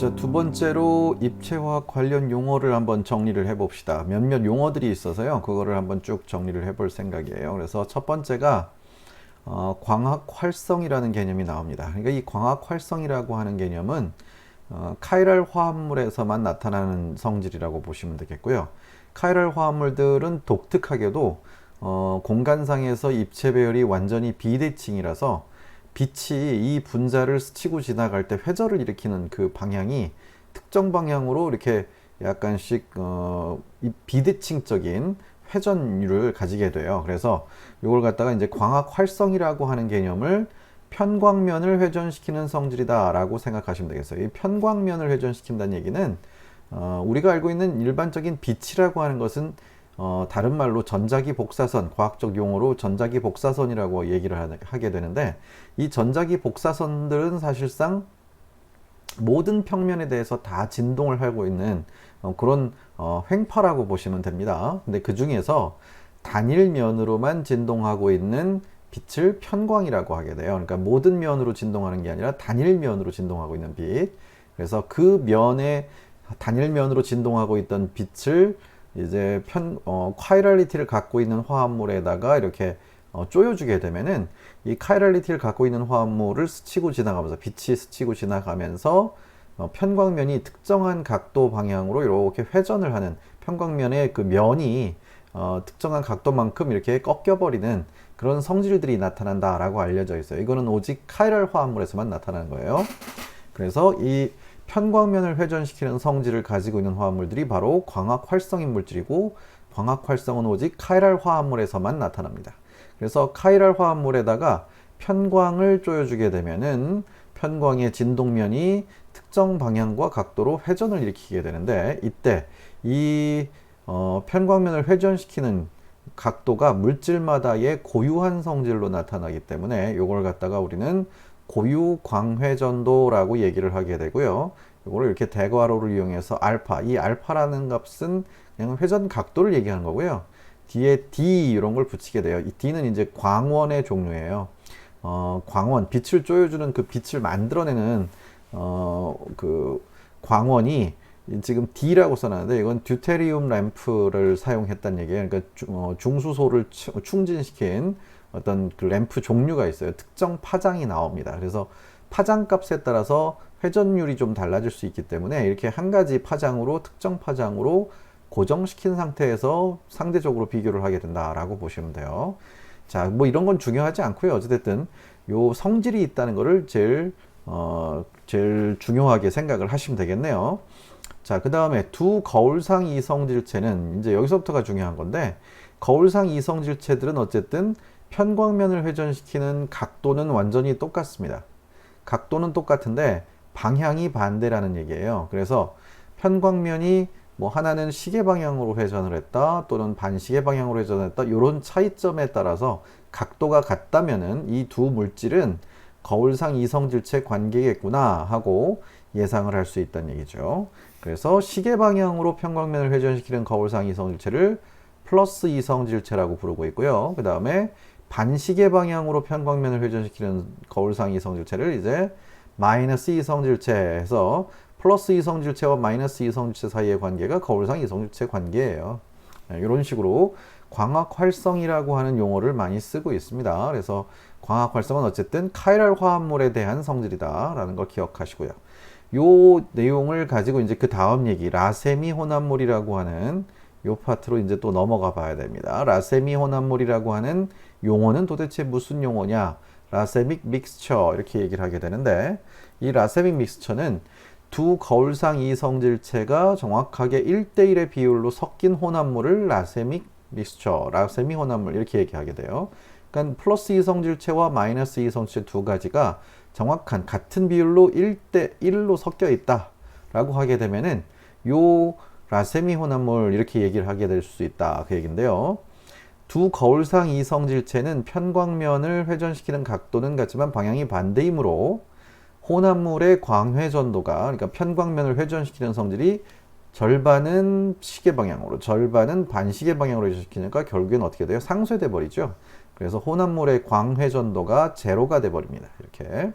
자, 두 번째로 입체화학 관련 용어를 한번 정리를 해봅시다. 몇몇 용어들이 있어서요. 그거를 한번 쭉 정리를 해볼 생각이에요. 그래서 첫 번째가 광학 활성이라는 개념이 나옵니다. 그러니까 이 광학 활성이라고 하는 개념은 카이랄 화합물에서만 나타나는 성질이라고 보시면 되겠고요. 카이랄 화합물들은 독특하게도 공간상에서 입체 배열이 완전히 비대칭이라서 빛이 이 분자를 스치고 지나갈 때 회절을 일으키는 그 방향이 특정 방향으로 이렇게 약간씩 비대칭적인 회전율을 가지게 돼요. 그래서 이걸 갖다가 이제 광학 활성이라고 하는 개념을 편광면을 회전시키는 성질이다 라고 생각하시면 되겠어요. 이 편광면을 회전시킨다는 얘기는 우리가 알고 있는 일반적인 빛이라고 하는 것은 다른 말로 전자기 복사선, 과학적 용어로 전자기 복사선이라고 얘기를 하게 되는데, 이 전자기 복사선들은 사실상 모든 평면에 대해서 다 진동을 하고 있는 그런 횡파라고 보시면 됩니다. 근데 그 중에서 단일면으로만 진동하고 있는 빛을 편광이라고 하게 돼요. 그러니까 모든 면으로 진동하는 게 아니라 단일면으로 진동하고 있는 빛. 그래서 그 면에 단일면으로 진동하고 있던 빛을 이제 카이랄리티를 갖고 있는 화합물에다가 이렇게 쪼여주게 되면은 이 카이랄리티를 갖고 있는 화합물을 스치고 지나가면서 빛이 스치고 지나가면서 편광면이 특정한 각도 방향으로 이렇게 회전을 하는, 편광면의 그 면이 특정한 각도만큼 이렇게 꺾여버리는 그런 성질들이 나타난다라고 알려져 있어요. 이거는 오직 카이랄 화합물에서만 나타나는 거예요. 그래서 이 편광면을 회전시키는 성질을 가지고 있는 화합물들이 바로 광학 활성인 물질이고, 광학 활성은 오직 카이랄 화합물에서만 나타납니다. 그래서 카이랄 화합물에다가 편광을 쪼여주게 되면은 편광의 진동면이 특정 방향과 각도로 회전을 일으키게 되는데, 이때 이 편광면을 회전시키는 각도가 물질마다의 고유한 성질로 나타나기 때문에 이걸 갖다가 우리는 고유 광회전도라고 얘기를 하게 되고요. 이거를 이렇게 대괄호를 이용해서 알파, 이 알파라는 값은 그냥 회전 각도를 얘기하는 거고요. 뒤에 D 이런 걸 붙이게 돼요. 이 D는 이제 광원의 종류예요. 광원, 빛을 쪼여주는 그 빛을 만들어내는 그 광원이 지금 D라고 써놨는데, 이건 듀테리움 램프를 사용했다는 얘기예요. 그러니까 중수소를 충진시킨 어떤 그 램프 종류가 있어요. 특정 파장이 나옵니다. 그래서 파장 값에 따라서 회전율이 좀 달라질 수 있기 때문에 이렇게 한 가지 파장으로, 특정 파장으로 고정시킨 상태에서 상대적으로 비교를 하게 된다라고 보시면 돼요. 자, 뭐 이런 건 중요하지 않고요. 어찌됐든 요 성질이 있다는 거를 제일 중요하게 생각을 하시면 되겠네요. 자, 그 다음에 두 거울상 이성질체는 이제 여기서부터가 중요한 건데, 거울상 이성질체들은 어쨌든 편광면을 회전시키는 각도는 완전히 똑같습니다. 각도는 똑같은데 방향이 반대라는 얘기예요. 그래서 편광면이 뭐 하나는 시계 방향으로 회전을 했다, 또는 반시계 방향으로 회전을 했다, 이런 차이점에 따라서 각도가 같다면은 이 두 물질은 거울상 이성질체 관계겠구나 하고 예상을 할 수 있다는 얘기죠. 그래서 시계 방향으로 편광면을 회전시키는 거울상 이성질체를 플러스 이성질체라고 부르고 있고요. 그 다음에 반시계 방향으로 편광면을 회전시키는 거울상 이성질체를 이제 마이너스 이성질체에서, 플러스 이성질체와 마이너스 이성질체 사이의 관계가 거울상 이성질체 관계예요. 이런 식으로 광학 활성이라고 하는 용어를 많이 쓰고 있습니다. 그래서 광학 활성은 어쨌든 카이랄 화합물에 대한 성질이다 라는 걸 기억하시고요. 요 내용을 가지고 이제 그 다음 얘기, 라세미 혼합물이라고 하는 요 파트로 이제 또 넘어가 봐야 됩니다. 라세미 혼합물이라고 하는 용어는 도대체 무슨 용어냐? 라세믹 믹스처 이렇게 얘기를 하게 되는데, 이 라세믹 믹스처는 두 거울상 이성질체가 정확하게 1대1의 비율로 섞인 혼합물을 라세믹 믹스처, 라세미 혼합물 이렇게 얘기하게 돼요. 그러니까 플러스 이성질체와 마이너스 이성질체 두 가지가 정확한 같은 비율로 1대1로 섞여 있다 라고 하게 되면은 요 라세미 혼합물 이렇게 얘기를 하게 될 수 있다 그 얘기인데요. 두 거울상 이성질체는 편광면을 회전시키는 각도는 같지만 방향이 반대이므로 혼합물의 광회전도가, 그러니까 편광면을 회전시키는 성질이 절반은 시계 방향으로, 절반은 반시계 방향으로 회전시키니까 결국엔 어떻게 돼요? 상쇄돼 버리죠. 그래서 혼합물의 광회전도가 제로가 돼 버립니다. 이렇게.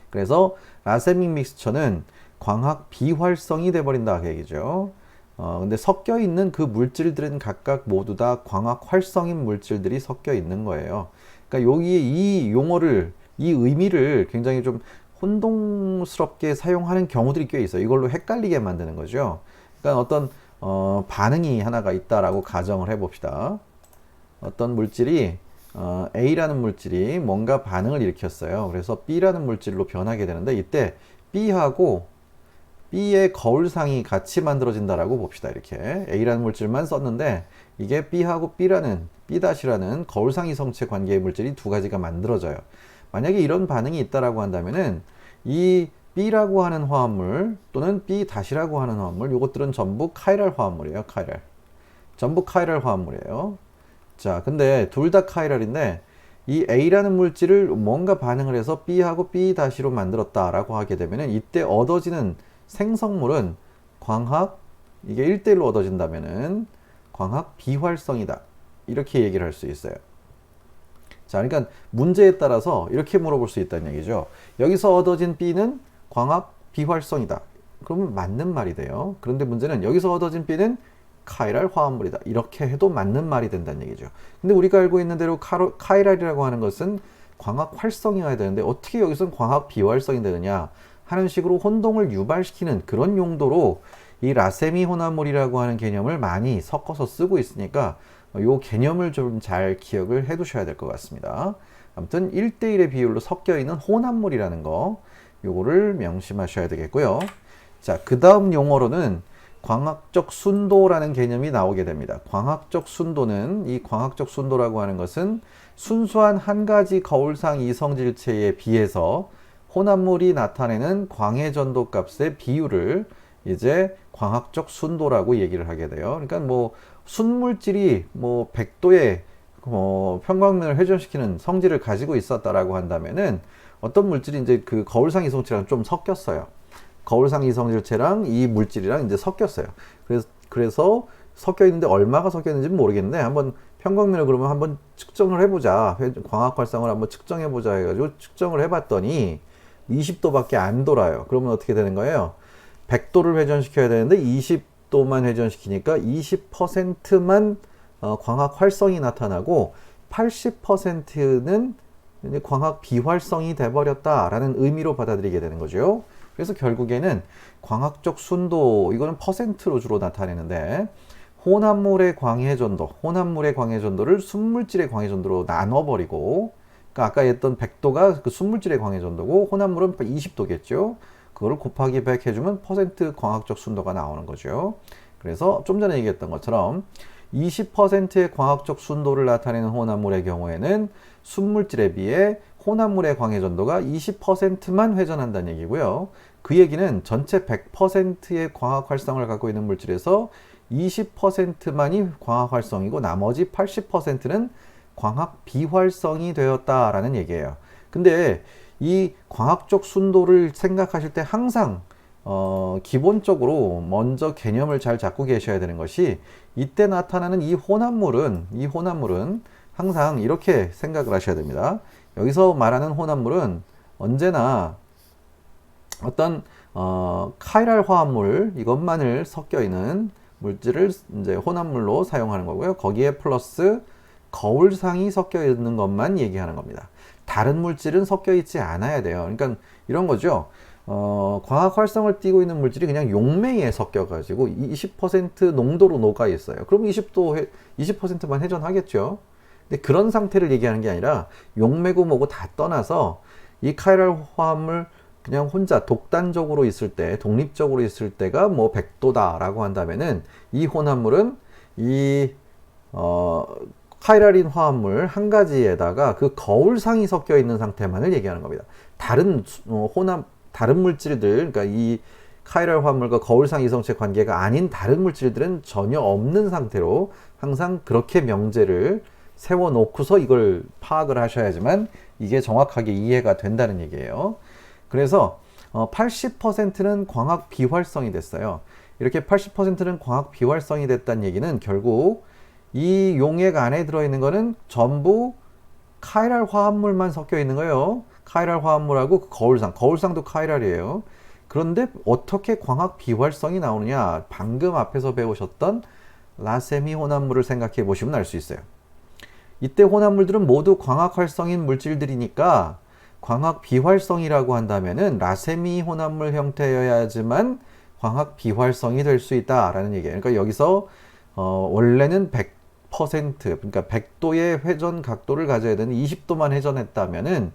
그래서 라세믹 믹스처는 광학 비활성이 돼버린다 그 얘기죠. 근데 섞여 있는 그 물질들은 각각 모두 다 광학 활성인 물질들이 섞여 있는 거예요. 그러니까 여기 이 용어를, 이 의미를 굉장히 좀 혼동스럽게 사용하는 경우들이 꽤 있어요. 이걸로 헷갈리게 만드는 거죠. 그러니까 어떤 반응이 하나가 있다라고 가정을 해봅시다. 어떤 물질이 A라는 물질이 뭔가 반응을 일으켰어요. 그래서 B라는 물질로 변하게 되는데 이때 B하고 B의 거울상이 같이 만들어진다라고 봅시다. 이렇게 A라는 물질만 썼는데 이게 B하고 B-라는 거울상 이성체 관계의 물질이 두 가지가 만들어져요. 만약에 이런 반응이 있다라고 한다면은 이 B라고 하는 화합물 또는 B-라고 하는 화합물, 이것들은 전부 카이랄 화합물이에요. 카이랄. 전부 카이랄 화합물이에요. 자, 근데 둘 다 카이랄인데 이 A라는 물질을 뭔가 반응을 해서 B하고 B-로 만들었다라고 하게 되면은 이때 얻어지는 생성물은 광학, 이게 1대1로 얻어진다면은 광학 비활성이다. 이렇게 얘기를 할 수 있어요. 자, 그러니까 문제에 따라서 이렇게 물어볼 수 있다는 얘기죠. 여기서 얻어진 B는 광학 비활성이다. 그러면 맞는 말이 돼요. 그런데 문제는 여기서 얻어진 B는 카이랄 화합물이다. 이렇게 해도 맞는 말이 된다는 얘기죠. 근데 우리가 알고 있는 대로 카이랄이라고 하는 것은 광학 활성이어야 되는데 어떻게 여기서는 광학 비활성이 되느냐 하는 식으로 혼동을 유발시키는 그런 용도로 이 라세미 혼합물이라고 하는 개념을 많이 섞어서 쓰고 있으니까 이 개념을 좀 잘 기억을 해 두셔야 될 것 같습니다. 아무튼 1대1의 비율로 섞여 있는 혼합물이라는 거, 요거를 명심하셔야 되겠고요. 자, 그 다음 용어로는 광학적 순도라는 개념이 나오게 됩니다. 광학적 순도는, 이 광학적 순도라고 하는 것은 순수한 한 가지 거울상 이성질체에 비해서 혼합물이 나타내는 광해 전도 값의 비율을 이제 광학적 순도라고 얘기를 하게 돼요. 그러니까 뭐 순물질이 뭐 100도의 편광면을 회전시키는 성질을 가지고 있었다라고 한다면은 어떤 물질이 이제 그 거울상 이성질체랑 좀 섞였어요. 거울상 이성질체랑 이 물질이랑 이제 섞였어요. 그래서 섞여 있는데 얼마가 섞여 있는지는 모르겠는데 한번 편광면을 그러면 한번 측정을 해보자. 광학 활성을 한번 측정해보자 해가지고 측정을 해봤더니 20도밖에 안 돌아요. 그러면 어떻게 되는 거예요? 100도를 회전시켜야 되는데 20도만 회전시키니까 20%만 광학 활성이 나타나고 80%는 광학 비활성이 돼버렸다라는 의미로 받아들이게 되는 거죠. 그래서 결국에는 광학적 순도, 이거는 퍼센트로 주로 나타내는데 혼합물의 광해전도를 순물질의 광해전도로 나눠버리고, 그러니까 아까 했던 100도가 그 순물질의 광해전도고 혼합물은 20도겠죠. 그거를 곱하기 100 해주면 퍼센트 광학적 순도가 나오는 거죠. 그래서 좀 전에 얘기했던 것처럼 20%의 광학적 순도를 나타내는 혼합물의 경우에는 순물질에 비해 혼합물의 광해전도가 20%만 회전한다는 얘기고요. 그 얘기는 전체 100%의 광학 활성을 갖고 있는 물질에서 20%만이 광학 활성이고 나머지 80%는 광학 비활성이 되었다라는 얘기예요. 근데 이 광학적 순도를 생각하실 때 항상 기본적으로 먼저 개념을 잘 잡고 계셔야 되는 것이, 이때 나타나는 이 혼합물은 항상 이렇게 생각을 하셔야 됩니다. 여기서 말하는 혼합물은 언제나 어떤 카이랄 화합물, 이것만을 섞여 있는 물질을 이제 혼합물로 사용하는 거고요. 거기에 플러스 거울상이 섞여 있는 것만 얘기하는 겁니다. 다른 물질은 섞여 있지 않아야 돼요. 그러니까 이런 거죠. 광학 활성을 띠고 있는 물질이 그냥 용매에 섞여가지고 20% 농도로 녹아 있어요. 그럼 20%만 회전하겠죠. 근데 그런 상태를 얘기하는 게 아니라 용매고 뭐고 다 떠나서 이 카이랄 화합물 그냥 혼자 독단적으로 있을 때, 독립적으로 있을 때가 뭐 100도다라고 한다면은 이 혼합물은 이 카이랄인 화합물 한 가지에다가 그 거울상이 섞여 있는 상태만을 얘기하는 겁니다. 다른 물질들, 그러니까 이 카이랄 화합물과 거울상 이성체 관계가 아닌 다른 물질들은 전혀 없는 상태로 항상 그렇게 명제를 세워놓고서 이걸 파악을 하셔야지만 이게 정확하게 이해가 된다는 얘기예요. 그래서 80%는 광학 비활성이 됐어요. 이렇게 80%는 광학 비활성이 됐다는 얘기는 결국 이 용액 안에 들어있는 거는 전부 카이랄 화합물만 섞여 있는 거예요. 카이랄 화합물하고 그 거울상도 카이랄이에요. 그런데 어떻게 광학 비활성이 나오느냐? 방금 앞에서 배우셨던 라세미 혼합물을 생각해 보시면 알 수 있어요. 이때 혼합물들은 모두 광학 활성인 물질들이니까 광학 비활성이라고 한다면은 라세미 혼합물 형태여야지만 광학 비활성이 될 수 있다라는 얘기예요. 그러니까 여기서 원래는 100% 그러니까 100도의 회전 각도를 가져야 되는 20도만 회전했다면은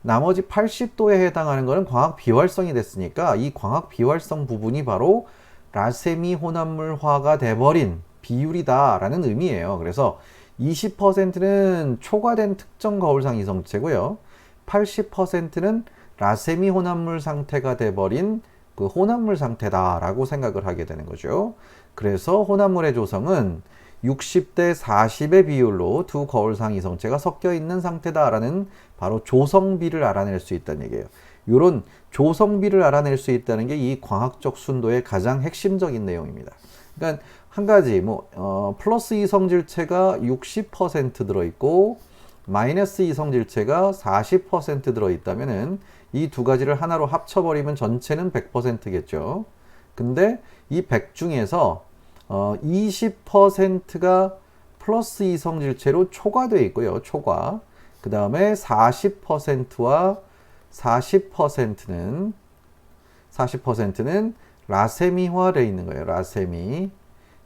나머지 80도에 해당하는 것은 광학 비활성이 됐으니까 이 광학 비활성 부분이 바로 라세미 혼합물화가 돼버린 비율이다라는 의미예요. 그래서 20%는 초과된 특정 거울상 이성체고요. 80%는 라세미 혼합물 상태가 돼버린 그 혼합물 상태다라고 생각을 하게 되는 거죠. 그래서 혼합물의 조성은 60대 40의 비율로 두 거울상 이성체가 섞여 있는 상태다라는 바로 조성비를 알아낼 수 있다는 얘기예요. 이런 조성비를 알아낼 수 있다는 게 이 광학적 순도의 가장 핵심적인 내용입니다. 그러니까 한 가지 플러스 이성질체가 60% 들어있고 마이너스 이성질체가 40% 들어있다면은 이 두 가지를 하나로 합쳐버리면 전체는 100%겠죠. 근데 이 100 중에서 20%가 플러스 이성질체로 초과되어 있고요. 초과. 그 다음에 40%와 40%는 라세미화되어 있는 거예요. 라세미.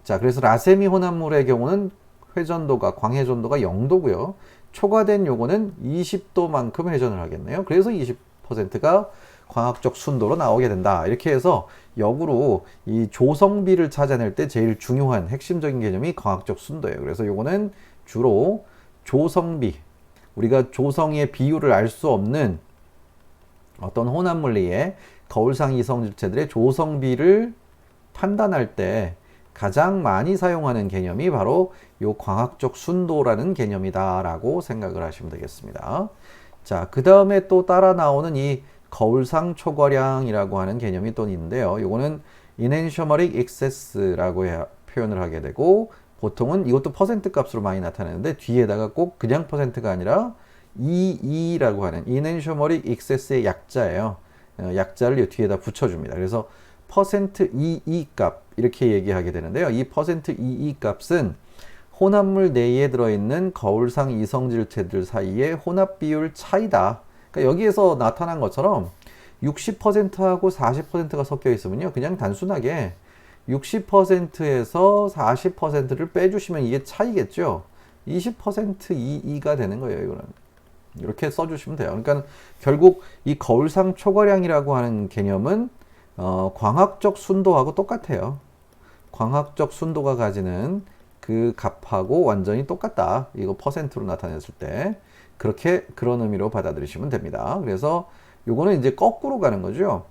자, 그래서 라세미 혼합물의 경우는 회전도가, 광회전도가 0도고요. 초과된 요거는 20도만큼 회전을 하겠네요. 그래서 20%가 광학적 순도로 나오게 된다. 이렇게 해서 역으로 이 조성비를 찾아낼 때 제일 중요한 핵심적인 개념이 광학적 순도예요. 그래서 요거는 주로 조성비, 우리가 조성의 비율을 알 수 없는 어떤 혼합물리의 거울상 이성질체들의 조성비를 판단할 때 가장 많이 사용하는 개념이 바로 요 광학적 순도라는 개념이다라고 생각을 하시면 되겠습니다. 자, 그 다음에 또 따라 나오는 이 거울상 초과량이라고 하는 개념이 또 있는데요. 요거는 인엔셔머릭 액세스라고 표현을 하게 되고 보통은 이것도 퍼센트 값으로 많이 나타내는데 뒤에다가 꼭 그냥 퍼센트가 아니라 EE라고 하는 인엔셔머릭 액세스의 약자예요. 약자를 뒤에다 붙여줍니다. 그래서 퍼센트 EE 값 이렇게 얘기하게 되는데요. 이 퍼센트 EE 값은 혼합물 내에 들어있는 거울상 이성질체들 사이의 혼합 비율 차이다. 그러니까 여기에서 나타난 것처럼 60%하고 40%가 섞여 있으면요. 그냥 단순하게 60%에서 40%를 빼주시면 이게 차이겠죠. 20% EE가 되는 거예요. 이거는. 이렇게 써주시면 돼요. 그러니까 결국 이 거울상 초과량이라고 하는 개념은 광학적 순도하고 똑같아요. 광학적 순도가 가지는 그 값하고 완전히 똑같다. 이거 퍼센트로 나타냈을 때 그런 의미로 받아들이시면 됩니다. 그래서 요거는 이제 거꾸로 가는 거죠.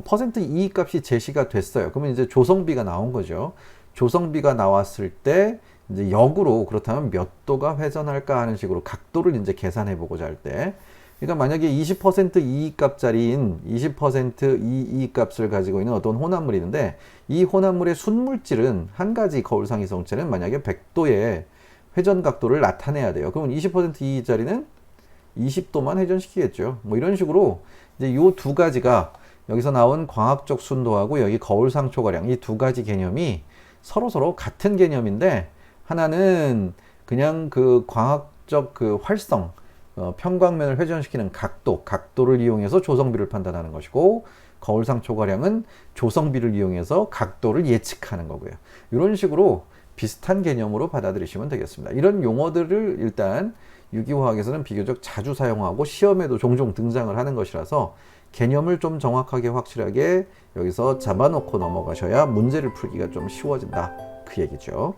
퍼센트 E 값이 제시가 됐어요. 그러면 이제 조성비가 나온 거죠. 조성비가 나왔을 때 이제 역으로 그렇다면 몇 도가 회전할까 하는 식으로 각도를 이제 계산해 보고자 할 때, 그러니까 만약에 20% EE 값짜리인 20% EE 값을 가지고 있는 어떤 혼합물이 있는데 이 혼합물의 순물질은 한 가지 거울상 이성체는 만약에 100도의 회전 각도를 나타내야 돼요. 그러면 20% EE짜리는 20도만 회전시키겠죠. 뭐 이런 식으로 이제 요 두 가지가 여기서 나온 광학적 순도하고 여기 거울상 초과량 이 두 가지 개념이 서로 같은 개념인데 하나는 그냥 그 광학적 그 활성 편광면을 회전시키는 각도를 이용해서 조성비를 판단하는 것이고 거울상 초과량은 조성비를 이용해서 각도를 예측하는 거고요. 이런 식으로 비슷한 개념으로 받아들이시면 되겠습니다. 이런 용어들을 일단 유기화학에서는 비교적 자주 사용하고 시험에도 종종 등장을 하는 것이라서 개념을 좀 정확하게 확실하게 여기서 잡아놓고 넘어가셔야 문제를 풀기가 좀 쉬워진다. 그 얘기죠.